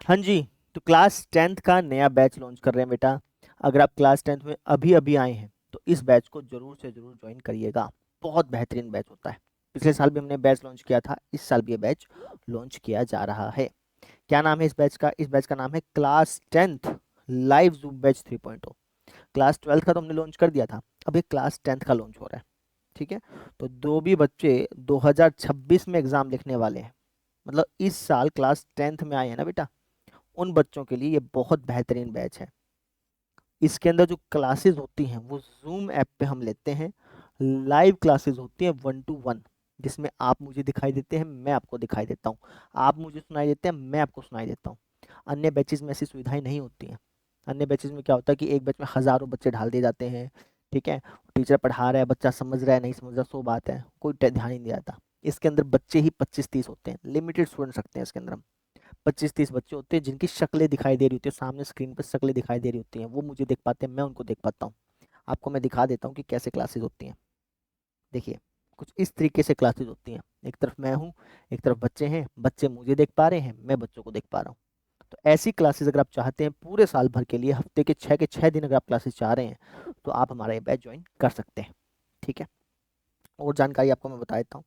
हाँ जी। तो class 10th का नया बैच लॉन्च कर रहे हैं बेटा। अगर आप क्लास 10th में अभी अभी आए हैं तो इस बैच को जरूर से जरूर ज्वाइन करिएगा। बहुत बेहतरीन बैच होता है। पिछले साल भी हमने बैच लॉन्च किया था, इस साल भी ये बैच लॉन्च किया जा रहा है। क्या नाम है इस बैच का? इस बैच का नाम है class 10th live zoom batch 3.0। Class 12th का तो हमने लॉन्च कर दिया था, अब ये क्लास 10th का लॉन्च हो रहा है। ठीक है। तो जो भी बच्चे 2026 में एग्जाम लिखने वाले हैं, मतलब इस साल क्लास 10th में आए हैं ना बेटा, उन बच्चों के लिए ये बहुत बेहतरीन बैच है। इसके अंदर जो क्लासेस होती हैं वो जूम ऐप पे हम लेते हैं। लाइव क्लासेस होती हैं 1 to 1, जिसमें आप मुझे दिखाई देते हैं, मैं आपको दिखाई देता हूँ। आप मुझे सुनाई देते हैं, मैं आपको सुनाई देता हूँ। अन्य बैचेज में ऐसी सुविधाएं नहीं होती हैं। अन्य बैचेज में क्या होता है कि एक बैच में हज़ारों बच्चे ढाल दिए जाते हैं। ठीक है। टीचर पढ़ा रहा है, बच्चा समझ रहा है नहीं समझ रहा, सो बात है, कोई ध्यान ही नहीं आता। इसके अंदर बच्चे ही 25-30 होते हैं, लिमिटेड स्टूडेंट्स रखते हैं इसके अंदर हम। 25-30 बच्चे होते हैं जिनकी शक्लें दिखाई दे रही होती है, सामने स्क्रीन पर शक्लें दिखाई दे रही होती हैं, वो मुझे देख पाते हैं, मैं उनको देख पाता हूँ। आपको मैं दिखा देता हूँ कि कैसे क्लासेस होती हैं। देखिए, कुछ इस तरीके से क्लासेस होती हैं। एक तरफ मैं हूँ, एक तरफ बच्चे हैं, बच्चे मुझे देख पा रहे हैं, मैं बच्चों को देख पा रहा हूँ। तो ऐसी क्लासेस अगर आप चाहते हैं पूरे साल भर के लिए, हफ्ते के 6 दिन अगर आप क्लासेस चाह रहे हैं, तो आप हमारा ये बैच ज्वाइन कर सकते हैं। ठीक है। और जानकारी आपको मैं बता देता हूँ।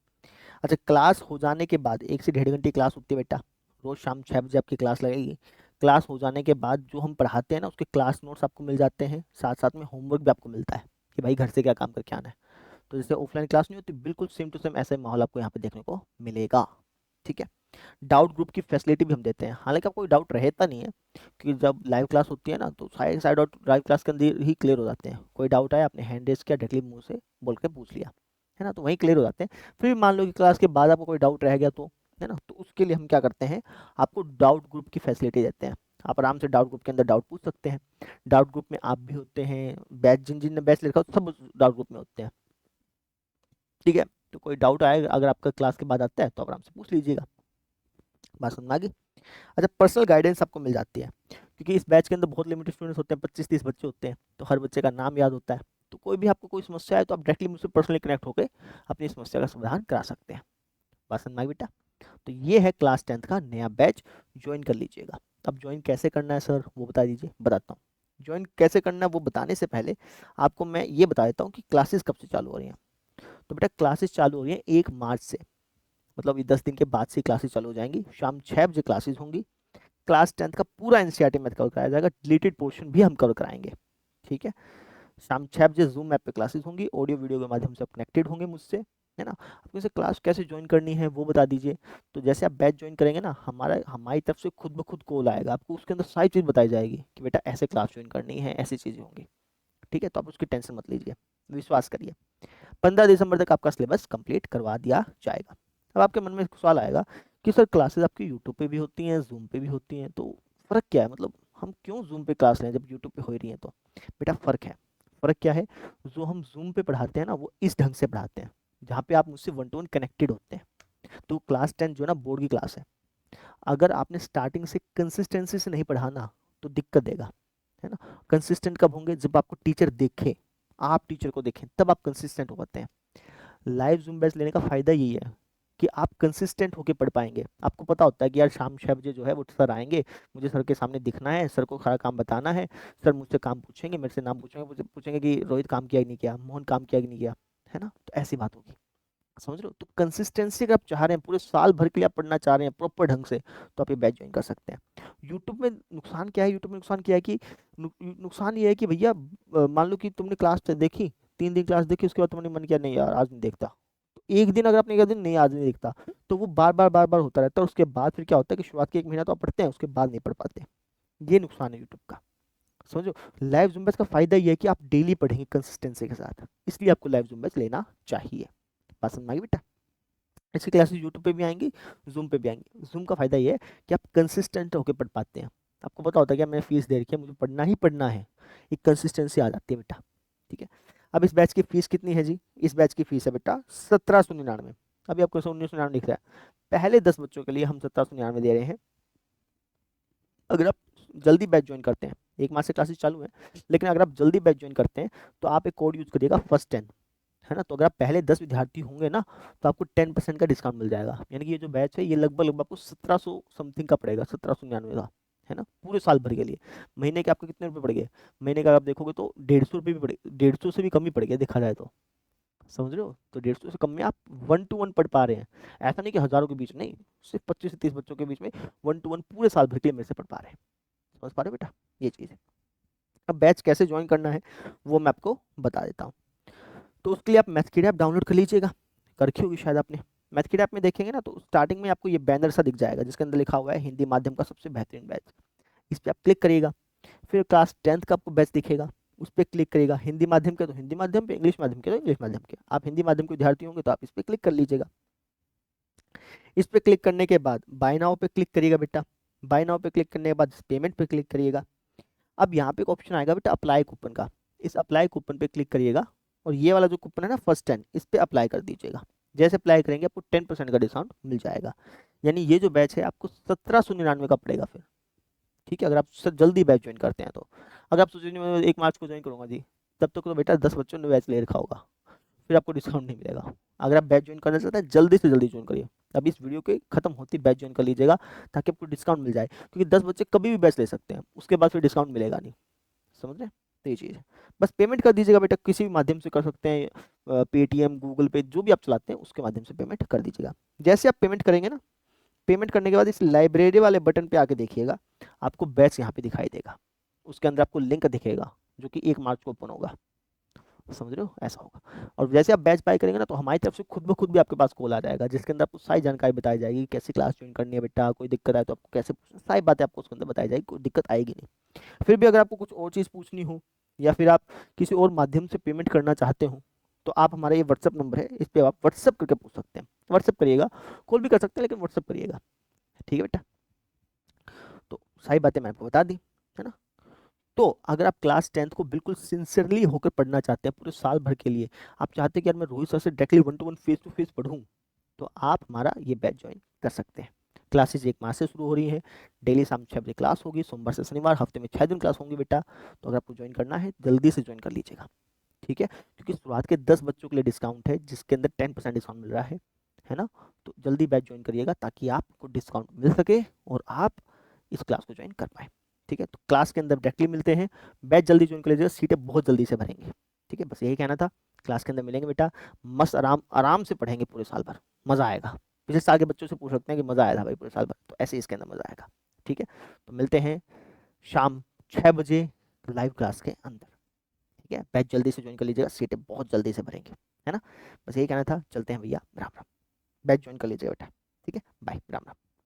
अच्छा, क्लास हो जाने के बाद 1 से 1.5 घंटे क्लास होती है बेटा। रोज शाम 6 बजे आपकी क्लास लगेगी। क्लास हो जाने के बाद जो हम पढ़ाते हैं ना, उसके क्लास नोट्स आपको मिल जाते हैं, साथ साथ में होमवर्क भी आपको मिलता है कि भाई घर से क्या काम करके आना है। तो जैसे ऑफलाइन क्लास नहीं होती, बिल्कुल सेम टू सेम ऐसा ही माहौल आपको यहाँ पे देखने को मिलेगा। ठीक है। डाउट ग्रुप की फैसिलिटी भी हम देते हैं, हालांकि आपको कोई डाउट रहता नहीं है, क्योंकि जब लाइव क्लास होती है ना तो सारे सारे डाउट लाइव क्लास के अंदर ही क्लियर हो जाते हैं। कोई डाउट आया, आपने हैंड रेज किया, डायरेक्टली मुंह से बोल के पूछ लिया, है ना, तो वहीं क्लियर हो जाते हैं। फिर भी मान लो कि क्लास के बाद आपको कोई डाउट रह गया तो, है ना, तो उसके लिए हम क्या करते हैं, आपको डाउट ग्रुप की फैसिलिटी देते हैं। आप आराम से डाउट ग्रुप के अंदर डाउट पूछ सकते हैं। डाउट ग्रुप में आप भी होते हैं, बैच जिन जिन ने बैच लिखा हो सब डाउट ग्रुप में होते हैं। ठीक है। तो कोई डाउट आएगा अगर आपका क्लास के बाद आता है तो आप आराम से पूछ लीजिएगा। बात समझ में आ गई? अच्छा, पर्सनल गाइडेंस आपको मिल जाती है, क्योंकि इस बैच के अंदर बहुत लिमिटेड स्टूडेंट्स होते हैं, 25-30 बच्चे होते हैं, तो हर बच्चे का नाम याद होता है। तो कोई भी आपको कोई समस्या है तो आप डायरेक्टली मुझसे पर्सनली कनेक्ट होकर अपनी समस्या का समाधान करा सकते हैं। बात समझ में आई बेटा? तो ये है क्लास 10th का नया बैच, ज्वाइन कर लीजिएगा। अब ज्वाइन कैसे करना है सर, वो बता दीजिए। बताता हूँ। ज्वाइन कैसे करना है वो बताने से पहले आपको मैं ये बता देता हूँ कि क्लासेस कब से चालू हो रही हैं। तो बेटा क्लासेस चालू हो रही हैं 1 मार्च से, मतलब ये 10 दिन के बाद से क्लासेस चालू हो जाएंगी। शाम 6 बजे क्लासेस होंगी। क्लास 10th का पूरा एनसीईआरटी मैथ कवर कराया जाएगा, डिलीटेड पोर्शन भी हम कवर कराएंगे। ठीक है। शाम 6 बजे जूम ऐप पे क्लासेस होंगी, ऑडियो वीडियो के माध्यम से आप कनेक्टेड होंगे मुझसे, है ना। आपको इसे क्लास कैसे ज्वाइन करनी है वो बता दीजिए। तो जैसे आप बैच ज्वाइन करेंगे ना, हमारी तरफ से खुद ब खुद कॉल आएगा आपको, उसके अंदर सारी चीज़ बताई जाएगी कि बेटा ऐसे क्लास ज्वाइन करनी है, ऐसी चीज़ें होंगी। ठीक है। तो आप उसकी टेंशन मत लीजिए, विश्वास करिए। 15 दिसंबर तक आपका सिलेबस कंप्लीट करवा दिया जाएगा। अब आपके मन में एक सवाल आएगा कि सर क्लासेस आपकी यूट्यूब पे भी होती हैं, जूम पे भी होती हैं, तो फ़र्क क्या है, मतलब हम क्यों जूम पे क्लास लें जब यूट्यूब पे हो ही रही है? तो बेटा फ़र्क है। फ़र्क क्या है? जो हम जूम पे पढ़ाते हैं ना वो इस ढंग से पढ़ाते हैं जहाँ पे आप मुझसे 1 to 1 कनेक्टेड होते हैं। तो क्लास 10 जो है ना बोर्ड की क्लास है। अगर आपने स्टार्टिंग से कंसिस्टेंसी से नहीं पढ़ा ना तो दिक्कत देगा, है ना। कंसिस्टेंट कब होंगे? जब आपको टीचर देखे, आप टीचर को देखें, तब आप कंसिस्टेंट हो पाते हैं। लाइव ज़ूम बैच लेने का फ़ायदा यही है कि आप कंसिस्टेंट होके पढ़ पाएँगे। आपको पता होता है कि यार शाम 6 बजे जो है वो सर आएँगे, मुझे सर के सामने दिखना है, सर को सारा काम बताना है, सर मुझसे काम पूछेंगे, मेरे से नाम पूछेंगे, मुझे पूछेंगे कि रोहित काम किया कि नहीं किया, मोहन काम किया कि नहीं किया, है ना? तो ऐसी बात होगी। समझ रहे हो? तो कंसिस्टेंसी अगर आप चाह रहे हैं, पूरे साल भर के लिए आप पढ़ना चाह रहे हैं प्रॉपर ढंग से, तो आप ये बैच जॉइन कर सकते हैं। यूट्यूब में नुकसान क्या है? यूट्यूब में नुकसान क्या है कि नुकसान ये है कि भैया मान लो कि तुमने क्लास देखी, 3 दिन क्लास देखी, उसके बाद तुमने मन किया नहीं यार आज नहीं देखता। तो एक दिन अगर आपने कहा दिन नहीं आज नहीं देखता, तो वो बार बार होता रहता है, और उसके बाद फिर क्या होता है कि शुरुआत के 1 महीना तो आप पढ़ते हैं, उसके बाद नहीं पढ़ पाते। ये नुकसान है यूट्यूब का। समझो, लाइव ज़ूम बैच का फ़ायदा ये है कि आप डेली पढ़ेंगे कंसिस्टेंसी के साथ, इसलिए आपको लाइव ज़ूम बैच लेना चाहिए। बात समझ में आई बेटा? ऐसी क्लासेस यूट्यूब पे भी आएंगी, जूम पे भी आएंगी। जूम का फायदा ये है कि आप कंसिस्टेंट होकर पढ़ पाते हैं। आपको पता होता है कि मैंने फीस दे रखी है, मुझे पढ़ना ही पढ़ना है, एक कंसिस्टेंसी आ जाती है बेटा। ठीक है। अब इस बैच की फीस कितनी है जी? इस बैच की फीस है बेटा 1799। अभी आपको 1999 दिख रहा है, पहले 10 बच्चों के लिए हम 1799 दे रहे हैं। अगर आप जल्दी बैच ज्वाइन करते हैं, 1 माह से क्लासेस चालू है, लेकिन अगर आप जल्दी बैच ज्वाइन करते हैं तो आप एक कोड यूज करिएगा फर्स्ट 10, है ना। तो अगर आप पहले 10 विद्यार्थी होंगे ना तो आपको 10% का डिस्काउंट मिल जाएगा। यानी कि ये जो बैच है ये लगभग लगभग आपको 1700 समथिंग का पड़ेगा, 1799 का। है ना, पूरे साल भर के लिए। महीने के आपके कितने रुपए पड़ गए, महीने का आप देखोगे तो 150 रुपये भी पड़े, 150 से भी कम ही पड़ गया देखा जाए तो, समझ रहे हो। तो 150 से कम में आप 1 to 1 पढ़ पा रहे हैं। ऐसा नहीं कि हजारों के बीच नहीं, सिर्फ 25 से 30 बच्चों के बीच में 1 to 1 पूरे साल भर के लिए मेरे से पढ़ पा रहे हैं। समझ पा रहे हो बेटा, ये चीज़ है। अब बैच कैसे ज्वाइन करना है वो मैं आपको बता देता हूँ। तो उसके लिए आप मैथकिड ऐप डाउनलोड कर लीजिएगा, कर रखी होगी शायद आपने। मैथकिड ऐप में देखेंगे ना तो स्टार्टिंग में आपको ये बैनर सा दिख जाएगा जिसके अंदर लिखा हुआ है हिंदी माध्यम का सबसे बेहतरीन बैच। इस पर आप क्लिक करिएगा, फिर क्लास 10th का आपको बैच दिखेगा, उस पर क्लिक करिएगा। हिंदी माध्यम के तो हिंदी माध्यम पे, इंग्लिश माध्यम के तो इंग्लिश माध्यम के। आप हिंदी माध्यम के विद्यार्थी होंगे तो आप इस पर क्लिक कर लीजिएगा। इस पर क्लिक करने के बाद बाय नाउ पे क्लिक करिएगा बेटा। बाय नाउ पे क्लिक करने के बाद पेमेंट पे क्लिक करिएगा। अब यहाँ पे एक ऑप्शन आएगा बेटा अप्लाई कूपन का, इस अप्लाई कूपन पे क्लिक करिएगा और ये वाला जो कूपन है ना फर्स्ट 10, इस पे अप्लाई कर दीजिएगा। जैसे अप्लाई करेंगे आपको 10% का डिस्काउंट मिल जाएगा। यानी ये जो बैच है आपको 1799 का पड़ेगा फिर, ठीक है, अगर आप जल्दी बैच ज्वाइन करते हैं तो। अगर आप सोचेंगे मैं 1 मार्च को ज्वाइन करूंगा जी, तब तक तो बेटा 10 बच्चों ने बैच ले रखा होगा, फिर आपको डिस्काउंट नहीं मिलेगा। अगर आप बैच ज्वाइन करना चाहते हैं जल्दी से जल्दी ज्वाइन करिए, अब इस वीडियो के खत्म होते ही बैच ज्वाइन कर लीजिएगा ताकि आपको डिस्काउंट मिल जाए, क्योंकि 10 बच्चे कभी भी बैच ले सकते हैं, उसके बाद फिर डिस्काउंट मिलेगा नहीं, समझ रहे हैं। तो ये चीज़ है, बस पेमेंट कर दीजिएगा बेटा, किसी भी माध्यम से कर सकते हैं, पेटीएम, गूगल पे, जो भी आप चलाते हैं उसके माध्यम से पेमेंट कर दीजिएगा। जैसे आप पेमेंट करेंगे ना, पेमेंट करने के बाद इस लाइब्रेरी वाले बटन पे आके देखिएगा, आपको बैच यहाँ पे दिखाई देगा, उसके अंदर आपको लिंक दिखेगा जो कि 1 मार्च को ओपन होगा, समझ रहे हो, ऐसा होगा। और जैसे आप बैच बाय करेंगे ना तो हमारी तरफ से खुद ब खुद भी आपके पास कॉल आ जाएगा जिसके अंदर आपको सारी जानकारी बताई जाएगी, कैसी क्लास ज्वाइन करनी है बेटा, कोई दिक्कत आए तो आपको कैसे पूछना, सारी बातें आपको उसके अंदर बताई जाएगी, कोई दिक्कत आएगी नहीं। फिर भी अगर आपको कुछ और चीज़ पूछनी हो या फिर आप किसी और माध्यम से पेमेंट करना चाहते हो तो आप हमारा ये व्हाट्सअप नंबर है, इस पर आप व्हाट्सअप करके पूछ सकते हैं। व्हाट्सअप करिएगा, कॉल भी कर सकते हैं लेकिन व्हाट्सअप करिएगा, ठीक है बेटा। तो सारी बातें मैं आपको बता दी, है ना। तो अगर आप क्लास 10th को बिल्कुल सिंसियरली होकर पढ़ना चाहते हैं पूरे साल भर के लिए, आप चाहते हैं कि यार मैं रोहित सर से directly 1 to 1 face to face पढ़ूँ, तो आप हमारा ये बैच ज्वाइन कर सकते हैं। क्लासेस 1 मार्च से शुरू हो रही है, डेली शाम 6 बजे क्लास होगी, सोमवार से शनिवार, हफ्ते में 6 दिन क्लास होंगी बेटा। तो अगर आपको ज्वाइन करना है जल्दी से ज्वाइन कर लीजिएगा, ठीक है, क्योंकि शुरुआत के 10 बच्चों के लिए डिस्काउंट है जिसके अंदर 10% डिस्काउंट मिल रहा है ना। तो जल्दी बैच ज्वाइन करिएगा ताकि आपको डिस्काउंट मिल सके और आप इस क्लास को ज्वाइन कर पाए, ठीक है। तो क्लास के अंदर डायरेक्टली मिलते हैं, बैच जल्दी ज्वाइन कर लीजिएगा, सीटें बहुत जल्दी से भरेंगे, ठीक है, बस यही कहना था। क्लास के अंदर मिलेंगे बेटा, मस्त आराम आराम से पढ़ेंगे पूरे साल भर, मज़ा आएगा। पिछले साल के बच्चों से पूछ सकते हैं कि मज़ा आया था भाई पूरे साल भर, तो ऐसे इसके अंदर मज़ा आएगा, ठीक है। तो मिलते हैं शाम 6 बजे लाइव क्लास के अंदर, ठीक है। बैच जल्दी से ज्वाइन कर लीजिएगा, सीटें बहुत जल्दी से भरेंगे, है ना। बस यही कहना था, चलते हैं भैया, राम राम। बैच ज्वाइन कर लीजिएगा बेटा, ठीक है, बाय, राम राम।